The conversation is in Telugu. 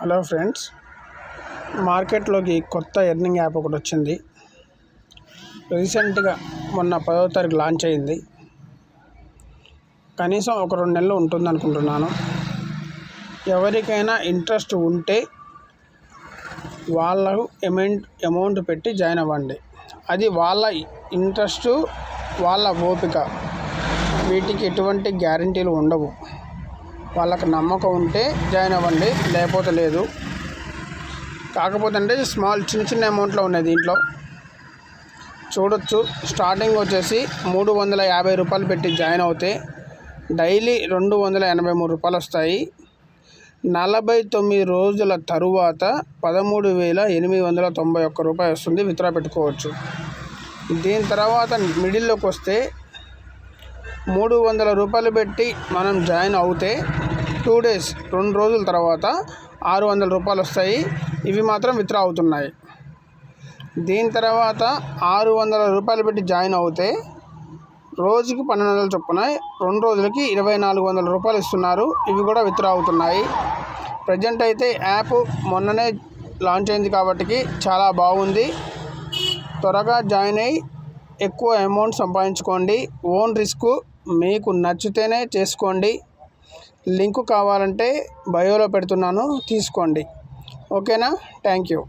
హలో ఫ్రెండ్స్, మార్కెట్లోకి కొత్త ఎర్నింగ్ యాప్ ఒకటి వచ్చింది. రీసెంట్గా మొన్న 10వ తారీఖు లాంచ్ అయింది. కనీసం ఒక 2 నెలలు ఉంటుంది అనుకుంటున్నాను. ఎవరికైనా ఇంట్రెస్ట్ ఉంటే వాళ్ళకు అమౌంట్ పెట్టి జాయిన్ అవ్వండి. అది వాళ్ళ ఇంట్రెస్ట్, వాళ్ళ ఓపిక. వీటికి ఎటువంటి గ్యారంటీలు ఉండవు. వాళ్ళకి నమ్మకం ఉంటే జాయిన్ అవ్వండి, లేకపోతే లేదు. కాకపోతే అంటే చిన్న అమౌంట్లో ఉన్నాయి. దీంట్లో చూడొచ్చు. స్టార్టింగ్ వచ్చేసి 350 రూపాయలు పెట్టి జాయిన్ అవుతే డైలీ 283 రూపాయలు వస్తాయి. 49 రోజుల తరువాత 13,891 రూపాయలు వస్తుంది. విత్డ్రా పెట్టుకోవచ్చు. దీని తర్వాత మిడిల్లోకి వస్తే 300 రూపాయలు పెట్టి మనం జాయిన్ అవుతే 2 డేస్ 2 రోజుల తర్వాత 600 రూపాయలు వస్తాయి. ఇవి మాత్రం విత్డ్రా అవుతున్నాయి. దీని తర్వాత 600 రూపాయలు పెట్టి జాయిన్ అవుతే రోజుకి 1200 చొప్పున 2 రోజులకి 2400 రూపాయలు ఇస్తున్నారు. ఇవి కూడా విత్డ్రా అవుతున్నాయి. ప్రజెంట్ అయితే యాప్ మొన్ననే లాంచ్ అయింది కాబట్టి చాలా బాగుంది. త్వరగా జాయిన్ అయ్యి ఎక్కువ అమౌంట్ సంపాదించుకోండి. ఓన్ రిస్క్, మీకు నచ్చితేనే చేసుకోండి. లింకు కావాలంటే బయోలో పెడుతున్నాను, తీసుకోండి. ఓకేనా? Thank you.